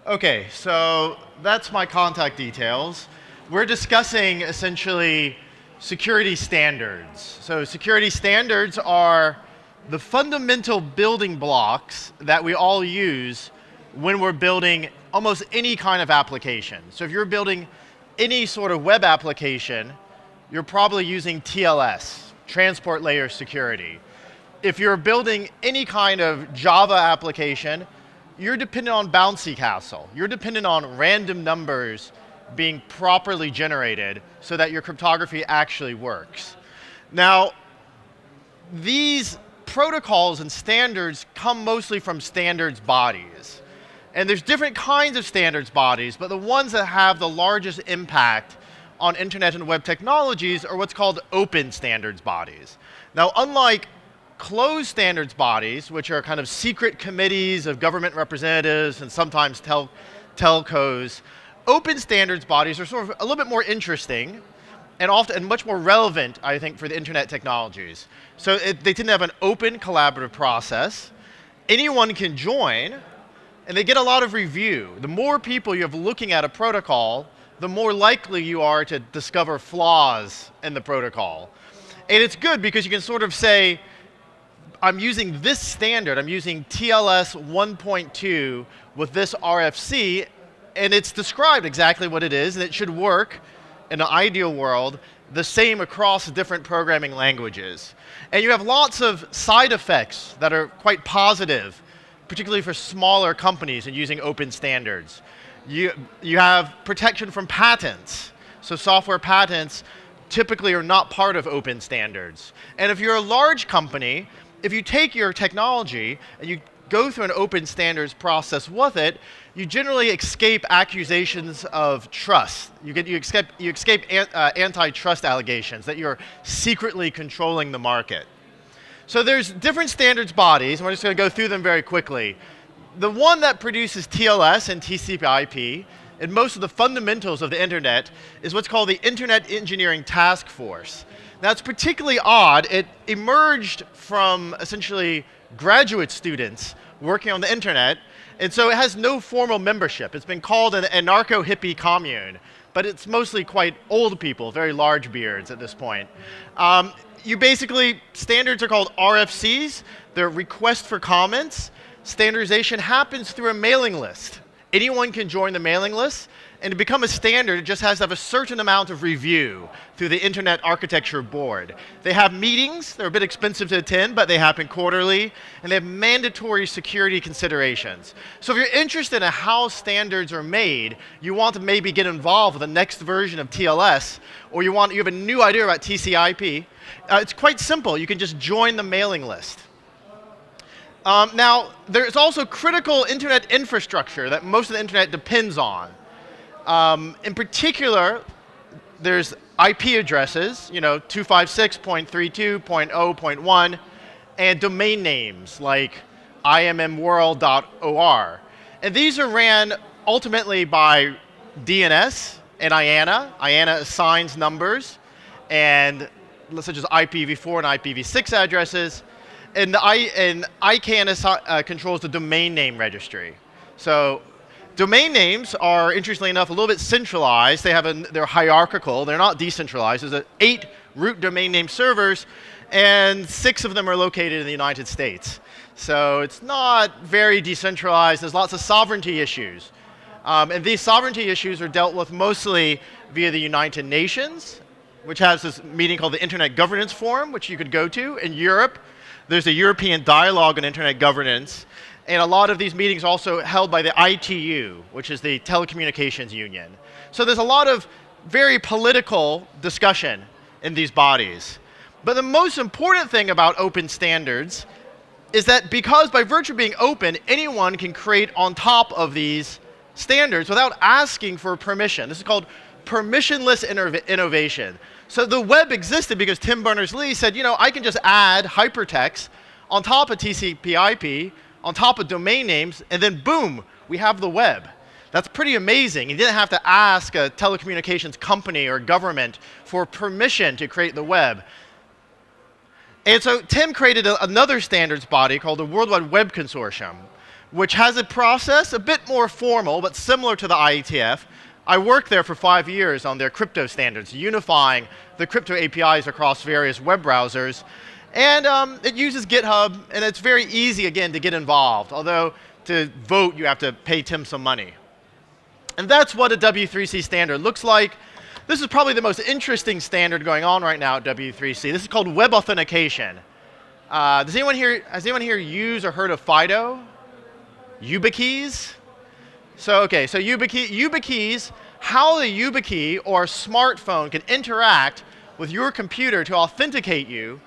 Okay, so that's my contact details. We're discussing essentially security standards. So security standards are the fundamental building blocks that we all use when we're building almost any kind of application. So if you're building any sort of web application, you're probably using TLS, Transport Layer Security. If you're building any kind of Java application, you're dependent on bouncy castle. You're dependent on random numbers being properly generated so that your cryptography actually works. Now, these protocols and standards come mostly from standards bodies. And there's different kinds of standards bodies, but the ones that have the largest impact on internet and web technologies are what's called open standards bodies. Now, unlike closed standards bodies, which are kind of secret committees of government representatives and sometimes telcos, open standards bodies are sort of a little bit more interesting and often much more relevant, I think, for the internet technologies. So they tend to have an open collaborative process. Anyone can join, and they get a lot of review. The more people you have looking at a protocol, the more likely you are to discover flaws in the protocol. And it's good because you can sort of say, I'm using this standard, I'm using TLS 1.2 with this RFC, and it's described exactly what it is, and it should work in an ideal world the same across different programming languages. And you have lots of side effects that are quite positive, particularly for smaller companies and using open standards. You have protection from patents. So software patents typically are not part of open standards. And if you're a large company, if you take your technology and you go through an open standards process with it, you generally escape accusations of trust. You escape antitrust allegations that you're secretly controlling the market. So there's different standards bodies, and we're just going to go through them very quickly. The one that produces TLS and TCP/IP and most of the fundamentals of the internet is what's called the Internet Engineering Task Force. Now, it's particularly odd. It emerged from essentially graduate students working on the internet, and so it has no formal membership. It's been called an anarcho-hippie commune, but it's mostly quite old people, very large beards at this point. Standards are called RFCs. They're requests for comments. Standardization happens through a mailing list. Anyone can join the mailing list, and to become a standard, it just has to have a certain amount of review through the Internet Architecture Board. They have meetings. They're a bit expensive to attend, but they happen quarterly, and they have mandatory security considerations. So if you're interested in how standards are made, you want to maybe get involved with the next version of TLS, or you have a new idea about TCP/IP, it's quite simple. You can just join the mailing list. Now, there's also critical internet infrastructure that most of the internet depends on. In particular, there's IP addresses, 256.32.0.1, and domain names like IMMWorld.or. And these are ran ultimately by DNS and IANA. IANA assigns numbers, and such as IPv4 and IPv6 addresses. And ICANN controls the domain name registry. So domain names are, interestingly enough, a little bit centralized. They're hierarchical. They're not decentralized. There's 8 root domain name servers, and 6 of them are located in the United States. So it's not very decentralized. There's lots of sovereignty issues. And these sovereignty issues are dealt with mostly via the United Nations, which has this meeting called the Internet Governance Forum, which you could go to. In Europe, there's a European Dialogue on Internet Governance. And a lot of these meetings are also held by the ITU, which is the Telecommunications Union. So there's a lot of very political discussion in these bodies. But the most important thing about open standards is that because by virtue of being open, anyone can create on top of these standards without asking for permission. This is called permissionless innovation. So the web existed because Tim Berners-Lee said, I can just add hypertext on top of TCP/IP, on top of domain names, and then boom, we have the web. That's pretty amazing. He didn't have to ask a telecommunications company or government for permission to create the web. And so Tim created another standards body called the World Wide Web Consortium, which has a process a bit more formal, but similar to the IETF. I worked there for 5 years on their crypto standards, unifying the crypto APIs across various web browsers. And it uses GitHub, and it's very easy, again, to get involved. Although to vote, you have to pay Tim some money. And that's what a W3C standard looks like. This is probably the most interesting standard going on right now at W3C. This is called web authentication. Has anyone here used or heard of FIDO? YubiKeys? So YubiKeys, how the YubiKey or smartphone can interact with your computer to authenticate you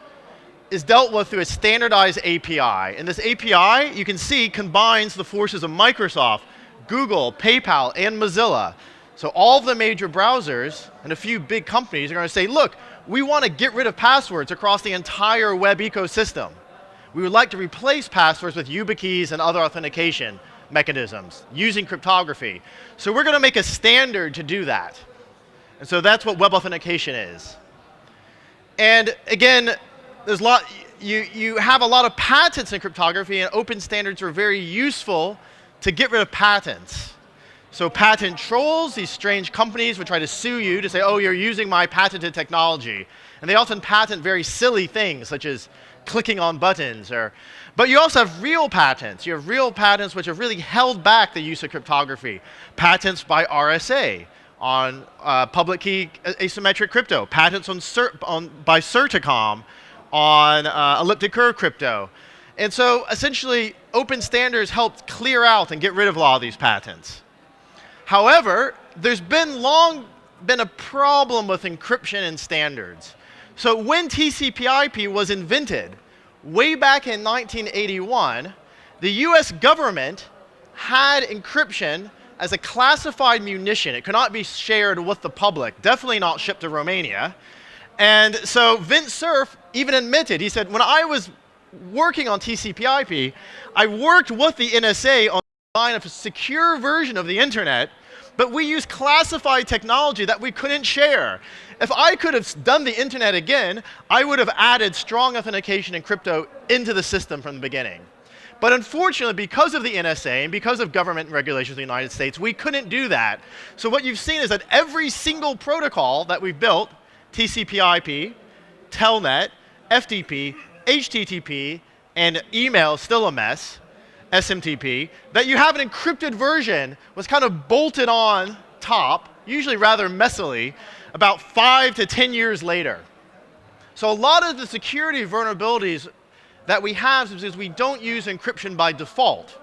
is dealt with through a standardized API. And this API, you can see, combines the forces of Microsoft, Google, PayPal, and Mozilla. So all of the major browsers and a few big companies are going to say, look, we want to get rid of passwords across the entire web ecosystem. We would like to replace passwords with YubiKeys and other authentication mechanisms using cryptography. So we're going to make a standard to do that. And so that's what web authentication is. And again, you have a lot of patents in cryptography, and open standards are very useful to get rid of patents. So patent trolls, these strange companies would try to sue you to say, oh, you're using my patented technology. And they often patent very silly things, such as clicking on buttons. But you also have real patents. You have real patents which have really held back the use of cryptography. Patents by RSA on public key asymmetric crypto. Patents by Certicom on elliptic curve crypto. And so essentially, open standards helped clear out and get rid of a lot of these patents. However, there's long been a problem with encryption and standards. So when TCP/IP was invented, way back in 1981, the US government had encryption as a classified munition. It could not be shared with the public, definitely not shipped to Romania. And so Vint Cerf even admitted, he said, when I was working on TCP/IP, I worked with the NSA on the design of a secure version of the internet, but we used classified technology that we couldn't share. If I could have done the internet again, I would have added strong authentication and crypto into the system from the beginning. But unfortunately, because of the NSA and because of government regulations in the United States, we couldn't do that. So what you've seen is that every single protocol that we've built, TCP/IP, Telnet, FTP, HTTP, and email is still a mess, SMTP, that you have an encrypted version was kind of bolted on top, usually rather messily, about 5 to 10 years later. So a lot of the security vulnerabilities that we have is because we don't use encryption by default.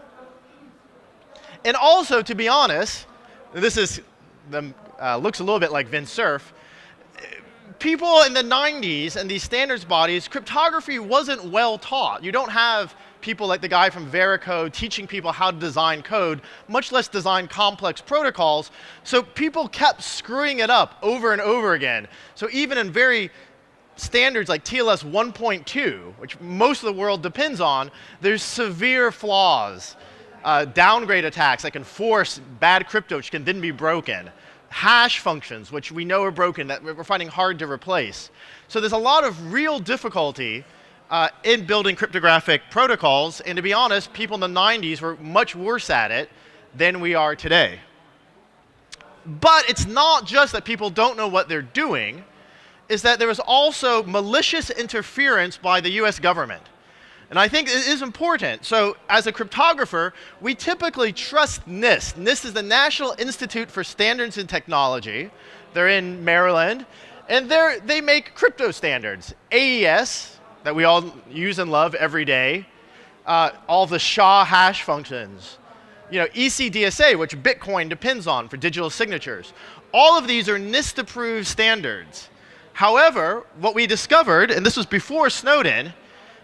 And also, to be honest, this looks a little bit like Vint Cerf. People in the 90s and these standards bodies, cryptography wasn't well taught. You don't have people like the guy from Veracode teaching people how to design code, much less design complex protocols. So people kept screwing it up over and over again. So even in very standards like TLS 1.2, which most of the world depends on, there's severe flaws. Downgrade attacks that can force bad crypto, which can then be broken. Hash functions, which we know are broken, that we're finding hard to replace. So there's a lot of real difficulty in building cryptographic protocols, and to be honest, people in the 90s were much worse at it than we are today. But it's not just that people don't know what they're doing, is that there was also malicious interference by the US government. And I think it is important. So as a cryptographer, we typically trust NIST. NIST is the National Institute for Standards and Technology. They're in Maryland. And they make crypto standards. AES, that we all use and love every day. All the SHA hash functions. ECDSA, which Bitcoin depends on for digital signatures. All of these are NIST-approved standards. However, what we discovered, and this was before Snowden,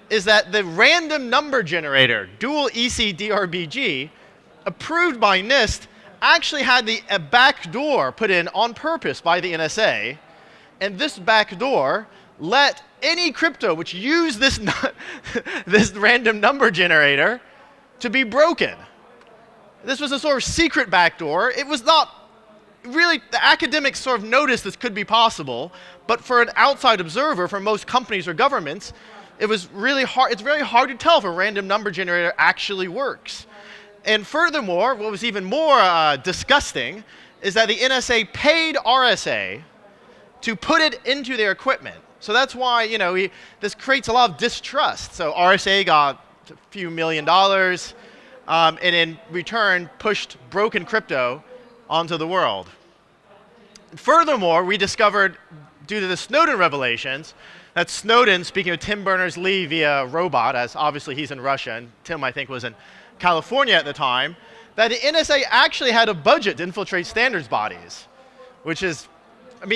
is that the random number generator, dual ECDRBG, approved by NIST, actually had a backdoor put in on purpose by the NSA. And this backdoor let any crypto which used this, this random number generator to be broken. This was a sort of secret backdoor. It was not really, the academics sort of noticed this could be possible, but for an outside observer, for most companies or governments, it was really hard. It's very hard to tell if a random number generator actually works. And furthermore, what was even more disgusting is that the NSA paid RSA to put it into their equipment. So that's why, this creates a lot of distrust. So RSA got a few $1 million, and in return pushed broken crypto onto the world. Furthermore, we discovered, due to the Snowden revelations, that Snowden, speaking of Tim Berners-Lee via robot, as obviously he's in Russia, and Tim, I think, was in California at the time, that the NSA actually had a budget to infiltrate standards bodies, which is,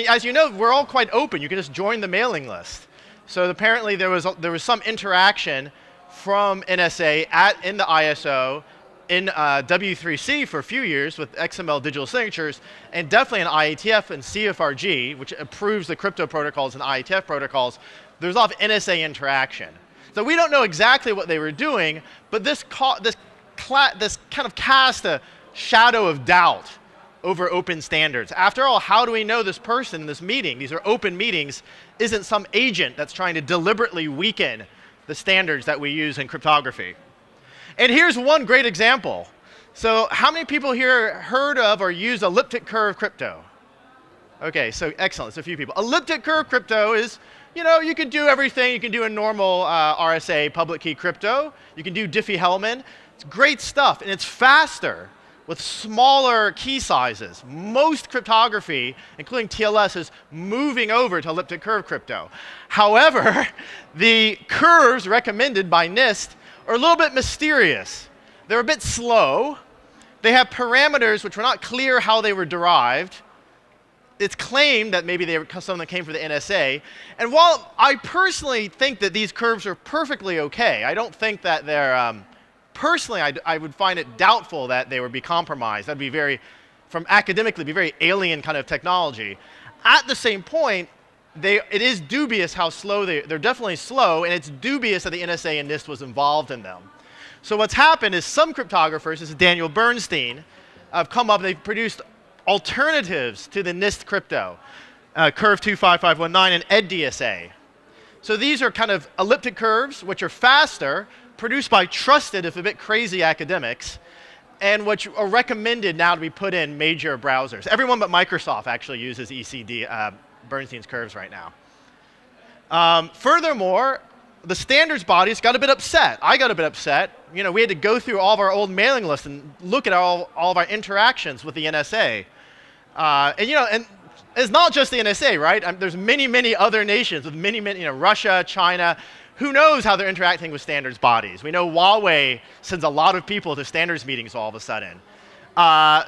as you know, we're all quite open. You can just join the mailing list. So apparently there was some interaction from NSA in the ISO, in W3C for a few years with XML digital signatures, and definitely in IETF and CFRG, which approves the crypto protocols and IETF protocols. There's a lot of NSA interaction. So we don't know exactly what they were doing, but this kind of cast a shadow of doubt over open standards. After all, how do we know this person in this meeting, these are open meetings, isn't some agent that's trying to deliberately weaken the standards that we use in cryptography? And here's one great example. So how many people here heard of or use elliptic curve crypto? Okay, so excellent, so a few people. Elliptic curve crypto is, you can do everything. You can do a normal RSA public key crypto. You can do Diffie-Hellman. It's great stuff, and it's faster with smaller key sizes. Most cryptography, including TLS, is moving over to elliptic curve crypto. However, the curves recommended by NIST are a little bit mysterious. They're a bit slow. They have parameters which were not clear how they were derived. It's claimed that maybe they were something that came from the NSA. And while I personally think that these curves are perfectly okay, I don't think that they're, personally, I would find it doubtful that they would be compromised. That'd be academically, be very alien kind of technology. At the same point, it is dubious how slow they're definitely slow, and it's dubious that the NSA and NIST was involved in them. So what's happened is some cryptographers, this is Daniel Bernstein, have come up and they've produced alternatives to the NIST crypto, Curve 25519 and EDDSA. So these are kind of elliptic curves, which are faster, produced by trusted, if a bit crazy, academics, and which are recommended now to be put in major browsers. Everyone but Microsoft actually uses Bernstein's curves right now. Furthermore, the standards bodies got a bit upset. I got a bit upset. We had to go through all of our old mailing lists and look at all of our interactions with the NSA. And it's not just the NSA, right? There's many other nations with many, Russia, China. Who knows how they're interacting with standards bodies? We know Huawei sends a lot of people to standards meetings all of a sudden.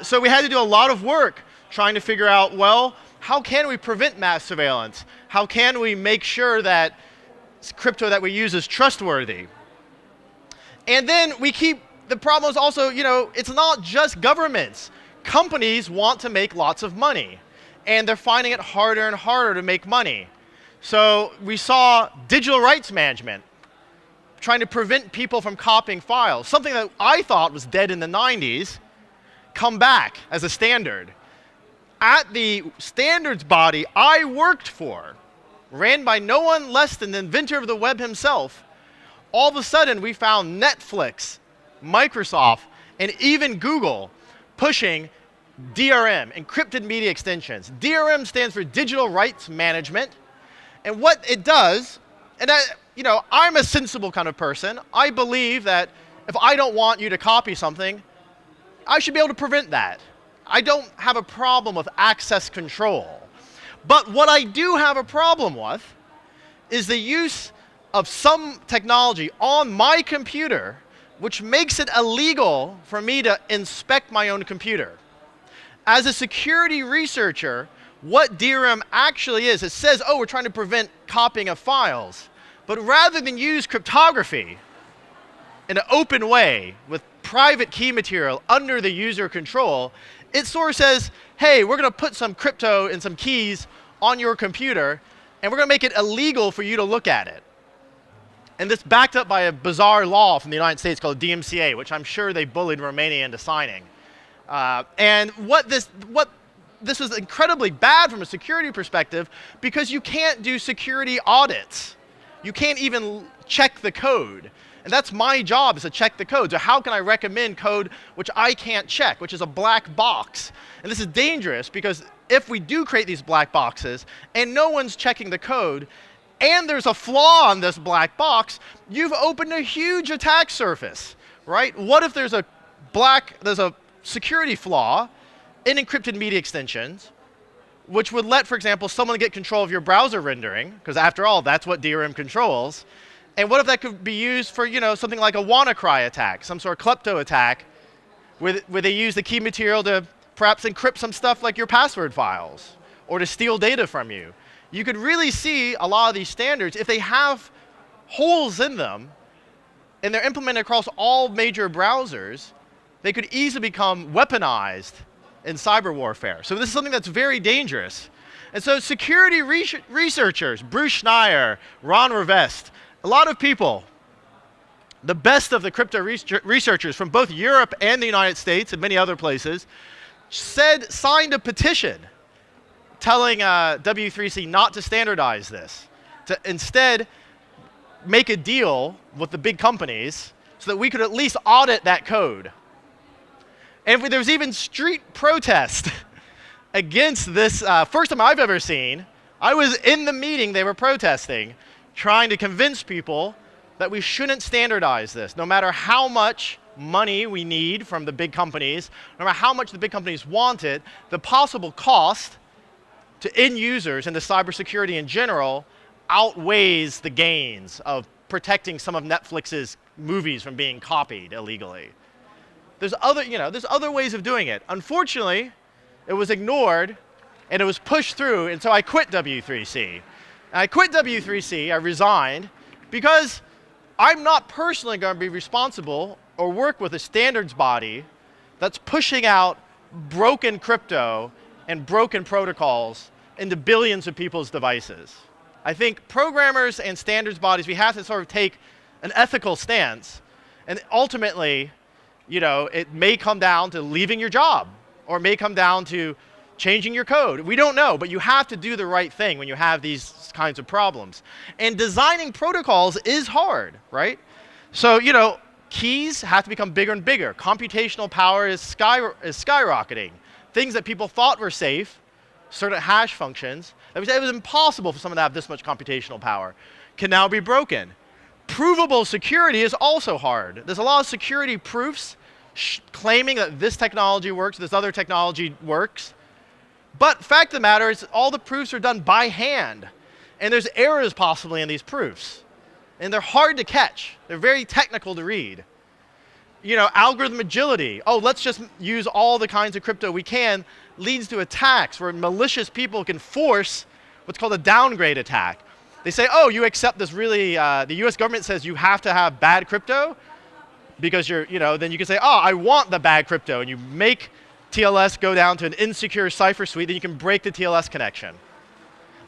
So we had to do a lot of work trying to figure out, well, how can we prevent mass surveillance? How can we make sure that crypto that we use is trustworthy? And then the problem is also, it's not just governments. Companies want to make lots of money, and they're finding it harder and harder to make money. So we saw digital rights management trying to prevent people from copying files, something that I thought was dead in the 90s, come back as a standard. At the standards body I worked for, ran by no one less than the inventor of the web himself, all of a sudden we found Netflix, Microsoft, and even Google pushing DRM, encrypted media extensions. DRM stands for digital rights management. And what it does, and I'm a sensible kind of person. I believe that if I don't want you to copy something, I should be able to prevent that. I don't have a problem with access control. But what I do have a problem with is the use of some technology on my computer which makes it illegal for me to inspect my own computer. As a security researcher, what DRM actually is, it says, oh, we're trying to prevent copying of files. But rather than use cryptography in an open way with private key material under the user control, it sort of says, hey, we're going to put some crypto and some keys on your computer, and we're going to make it illegal for you to look at it. And this backed up by a bizarre law from the United States called DMCA, which I'm sure they bullied Romania into signing. And this was incredibly bad from a security perspective because you can't do security audits. You can't even check the code. And that's my job, is to check the code. So how can I recommend code which I can't check, which is a black box? And this is dangerous because if we do create these black boxes and no one's checking the code, and there's a flaw on this black box, you've opened a huge attack surface, right? What if there's a security flaw in encrypted media extensions, which would let, for example, someone get control of your browser rendering, because after all, that's what DRM controls. And what if that could be used for, something like a WannaCry attack, some sort of klepto attack, where they use the key material to perhaps encrypt some stuff like your password files, or to steal data from you. You could really see a lot of these standards, if they have holes in them, and they're implemented across all major browsers, they could easily become weaponized in cyber warfare. So this is something that's very dangerous. And so security researchers, Bruce Schneier, Ron Rivest, a lot of people, the best of the crypto researchers from both Europe and the United States and many other places, signed a petition telling W3C not to standardize this, to instead make a deal with the big companies so that we could at least audit that code. And there was even street protest against this. First time I've ever seen. I was in the meeting they were protesting, trying to convince people that we shouldn't standardize this, no matter how much money we need from the big companies, no matter how much the big companies want it, the possible cost to end users and to cybersecurity in general outweighs the gains of protecting some of Netflix's movies from being copied illegally. There's other ways of doing it. Unfortunately, it was ignored and it was pushed through, and so I quit W3C. And I quit W3C, I resigned, because I'm not personally going to be responsible or work with a standards body that's pushing out broken crypto and broken protocols into billions of people's devices. I think programmers and standards bodies, we have to sort of take an ethical stance, and ultimately, it may come down to leaving your job, or it may come down to changing your code. We don't know, but you have to do the right thing when you have these kinds of problems. And designing protocols is hard, right? So, keys have to become bigger and bigger. Computational power is skyrocketing. Things that people thought were safe, certain hash functions, that it was impossible for someone to have this much computational power, can now be broken. Provable security is also hard. There's a lot of security proofs claiming that this technology works, this other technology works. But fact of the matter is, all the proofs are done by hand. And there's errors possibly in these proofs. And they're hard to catch. They're very technical to read. Algorithm agility. Oh, let's just use all the kinds of crypto we can, leads to attacks where malicious people can force what's called a downgrade attack. They say, oh, you accept this really, the US government says you have to have bad crypto because then you can say, oh, I want the bad crypto. And you make TLS go down to an insecure cipher suite, then you can break the TLS connection.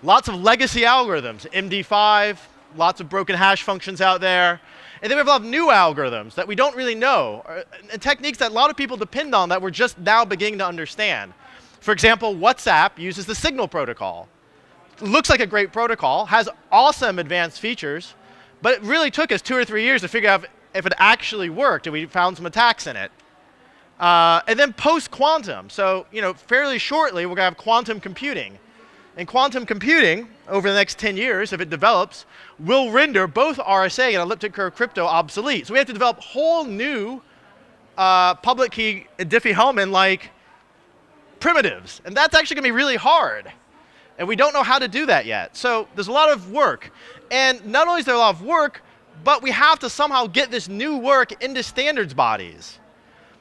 Lots of legacy algorithms, MD5, lots of broken hash functions out there. And then we have a lot of new algorithms that we don't really know, and techniques that a lot of people depend on that we're just now beginning to understand. For example, WhatsApp uses the Signal protocol. Looks like a great protocol, has awesome advanced features, but it really took us 2 or 3 years to figure out if it actually worked, and we found some attacks in it. And then post-quantum. So, fairly shortly, we're going to have quantum computing. And quantum computing, over the next 10 years, if it develops, will render both RSA and elliptic curve crypto obsolete. So we have to develop whole new public key Diffie-Hellman-like primitives. And that's actually going to be really hard. And we don't know how to do that yet. So there's a lot of work. And not only is there a lot of work, but we have to somehow get this new work into standards bodies.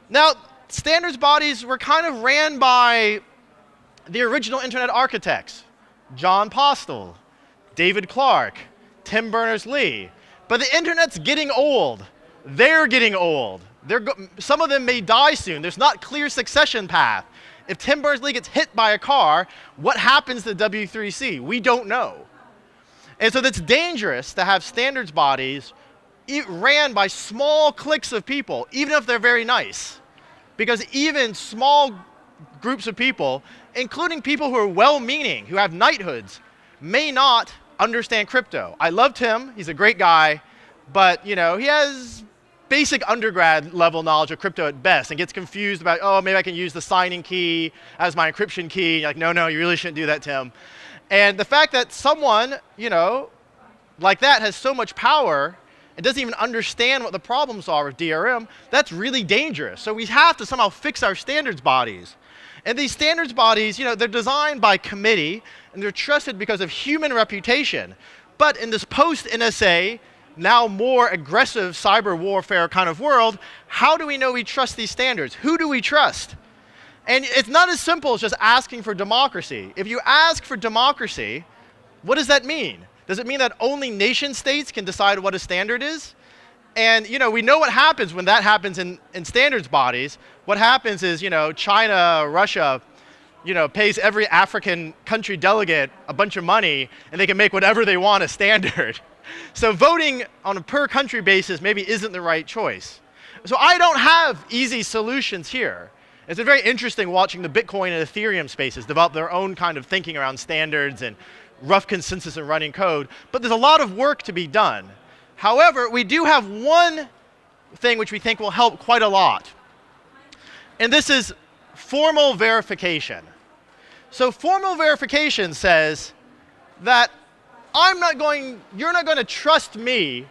Now, standards bodies were kind of ran by the original internet architects, John Postel, David Clark, Tim Berners-Lee. But the internet's getting old. They're getting old. Some of them may die soon. There's not clear succession path. If Tim Berners-Lee gets hit by a car, what happens to W3C? We don't know. And so that's dangerous to have standards bodies ran by small cliques of people, even if they're very nice. Because even small groups of people, including people who are well-meaning, who have knighthoods, may not understand crypto. I love Tim, he's a great guy, but he has basic undergrad level knowledge of crypto at best and gets confused about, oh, maybe I can use the signing key as my encryption key. And you're like, no, you really shouldn't do that, Tim. And the fact that someone, like that has so much power and doesn't even understand what the problems are with DRM, that's really dangerous. So we have to somehow fix our standards bodies. And these standards bodies, they're designed by committee, and they're trusted because of human reputation. But in this post-NSA, now more aggressive cyber warfare kind of world, how do we know we trust these standards? Who do we trust? And it's not as simple as just asking for democracy. If you ask for democracy, what does that mean? Does it mean that only nation states can decide what a standard is? And we know what happens when that happens in standards bodies. What happens is China, Russia, pays every African country delegate a bunch of money, and they can make whatever they want a standard. So voting on a per country basis maybe isn't the right choice. So I don't have easy solutions here. It's been very interesting watching the Bitcoin and Ethereum spaces develop their own kind of thinking around standards and rough consensus and running code. But there's a lot of work to be done. However, we do have one thing which we think will help quite a lot. And this is formal verification. So formal verification says that you're not going to trust me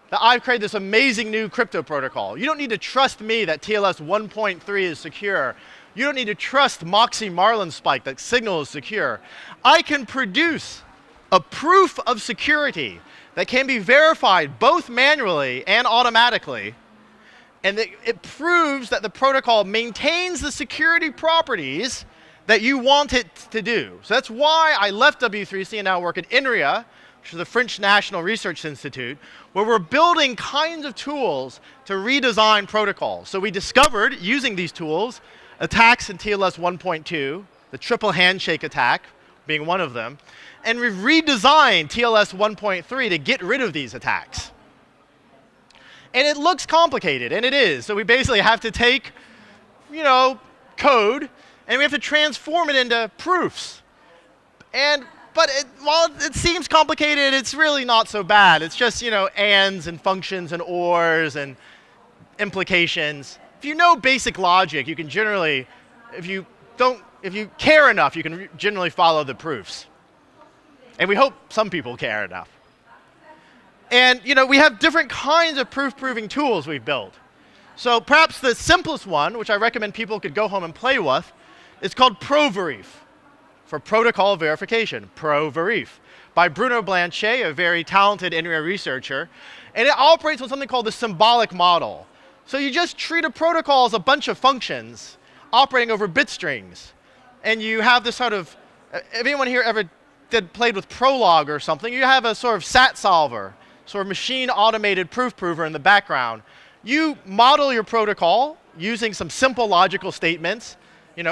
that I've created this amazing new crypto protocol. You don't need to trust me that TLS 1.3 is secure. You don't need to trust Moxie Marlinspike that Signal is secure. I can produce a proof of security that can be verified both manually and automatically, and it proves that the protocol maintains the security properties that you want it to do. So that's why I left W3C and now work at Inria, which is the French National Research Institute, where we're building kinds of tools to redesign protocols. So we discovered, using these tools, attacks in TLS 1.2, the triple handshake attack being one of them, and we've redesigned TLS 1.3 to get rid of these attacks. And it looks complicated, and it is. So we basically have to take, code, and we have to transform it into proofs. But while it seems complicated, it's really not so bad. It's just, ands and functions and ors and implications. If you know basic logic, you can generally, if you care enough, you can generally follow the proofs. And we hope some people care enough. And we have different kinds of proof-proving tools we've built. So perhaps the simplest one, which I recommend people could go home and play with, is called ProVerif, for protocol verification, ProVerif, by Bruno Blanchet, a very talented Inria researcher. And it operates on something called the symbolic model. So you just treat a protocol as a bunch of functions operating over bit strings. And you have this sort of, if anyone here ever played with Prolog or something, you have a sort of SAT solver, sort of machine automated proof prover in the background. You model your protocol using some simple logical statements.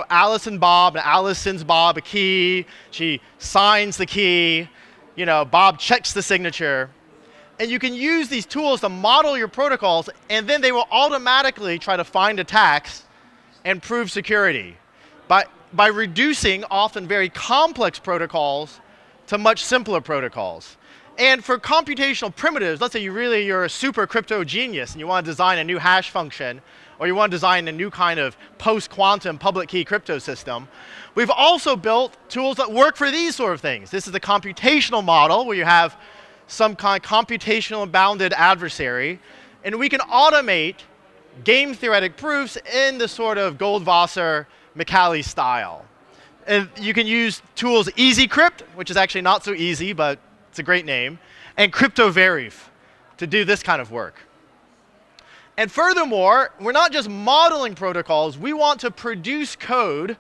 Alice and Bob, and Alice sends Bob a key. She signs the key. Bob checks the signature. And you can use these tools to model your protocols, and then they will automatically try to find attacks and prove security by reducing often very complex protocols to much simpler protocols. And for computational primitives, let's say you're a super crypto genius and you want to design a new hash function, or you want to design a new kind of post-quantum public key crypto system, we've also built tools that work for these sort of things. This is the computational model, where you have some kind of computational bounded adversary, and we can automate game theoretic proofs in the sort of Goldwasser, Micali style. And you can use tools EasyCrypt, which is actually not so easy, but it's a great name, and CryptoVerif to do this kind of work. And furthermore, we're not just modeling protocols, we want to produce code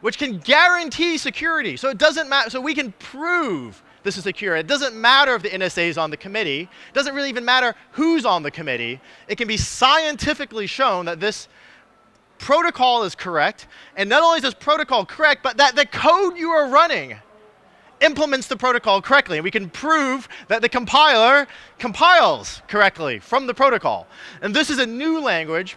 which can guarantee security. So it doesn't matter, so we can prove this is secure. It doesn't matter if the NSA is on the committee. It doesn't really even matter who's on the committee. It can be scientifically shown that this protocol is correct. And not only is this protocol correct, but that the code you are running implements the protocol correctly. And we can prove that the compiler compiles correctly from the protocol. And this is a new language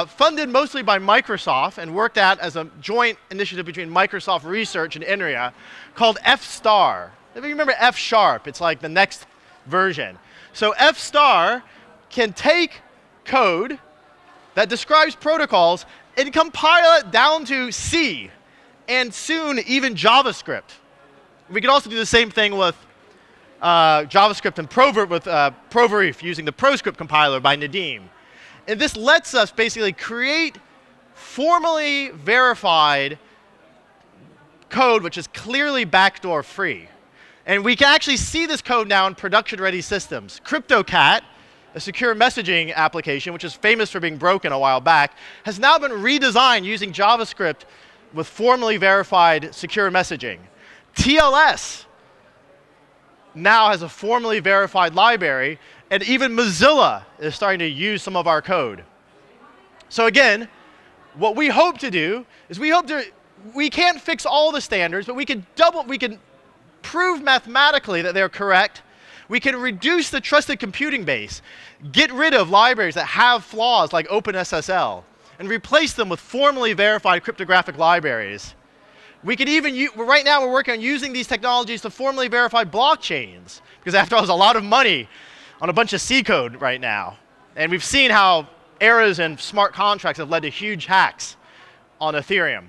funded mostly by Microsoft and worked at as a joint initiative between Microsoft Research and Inria called F*. If you remember F#, it's like the next version. So F star can take code that describes protocols and compile it down to C, and soon even JavaScript. We can also do the same thing with JavaScript and Proverif using the ProScript compiler by Nadeem. And this lets us basically create formally verified code which is clearly backdoor free. And we can actually see this code now in production-ready systems. CryptoCat, a secure messaging application, which is famous for being broken a while back, has now been redesigned using JavaScript with formally verified secure messaging. TLS now has a formally verified library, and even Mozilla is starting to use some of our code. So again, what we hope to do is we can't fix all the standards, but we can prove mathematically that they're correct. We can reduce the trusted computing base, get rid of libraries that have flaws like OpenSSL, and replace them with formally verified cryptographic libraries. We could even right now we're working on using these technologies to formally verify blockchains, because after all, there's a lot of money on a bunch of C code right now. And we've seen how errors in smart contracts have led to huge hacks on Ethereum.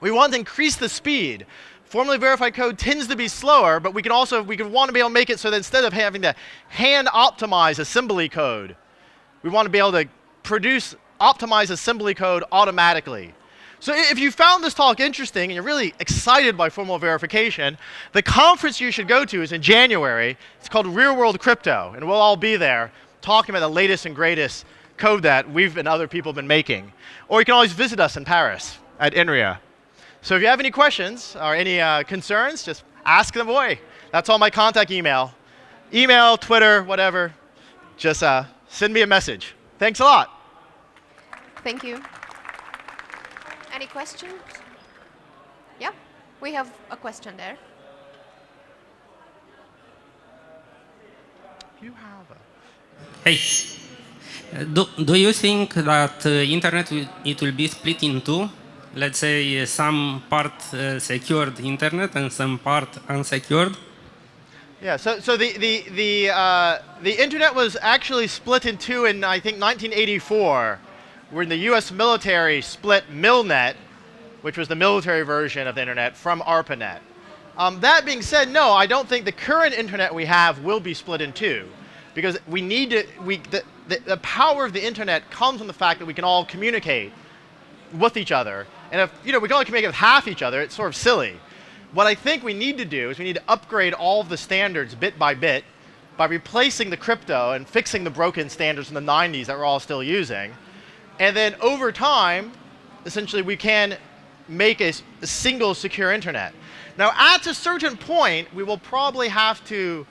We want to increase the speed. Formally verified code tends to be slower, but we could want to be able to make it so that instead of having to hand optimize assembly code, we want to be able to produce optimized assembly code automatically. So if you found this talk interesting and you're really excited by formal verification, the conference you should go to is in January. It's called Real World Crypto, and we'll all be there talking about the latest and greatest code that we've and other people have been making. Or you can always visit us in Paris at Inria. So if you have any questions or any concerns, just ask them away. That's all my contact email. Email, Twitter, whatever. Just send me a message. Thanks a lot. Thank you. Any questions? Yeah, we have a question there. You have a... Hey, do you think that internet it will be split in two? Let's say some part secured internet and some part unsecured? Yeah, so the internet was actually split in two in, I think, 1984, when the US military split Milnet, which was the military version of the internet, from ARPANET. That being said, no, I don't think the current internet we have will be split in two, because we need to, the power of the internet comes from the fact that we can all communicate with each other. And if we can only communicate with half each other, it's sort of silly. What I think we need to do is we need to upgrade all of the standards bit by bit by replacing the crypto and fixing the broken standards from the 90s that we're all still using. And then over time, essentially, we can make a single secure internet. Now, at a certain point, we will probably have to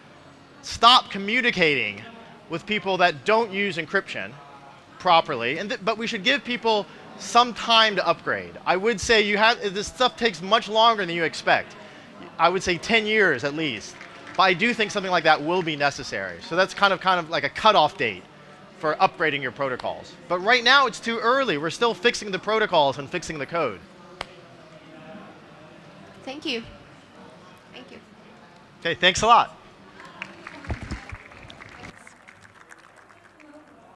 stop communicating with people that don't use encryption properly, but we should give people some time to upgrade. I would say this stuff takes much longer than you expect. I would say 10 years at least. But I do think something like that will be necessary. So that's kind of like a cutoff date for upgrading your protocols. But right now it's too early. We're still fixing the protocols and fixing the code. Thank you. Thank you. Okay, thanks a lot.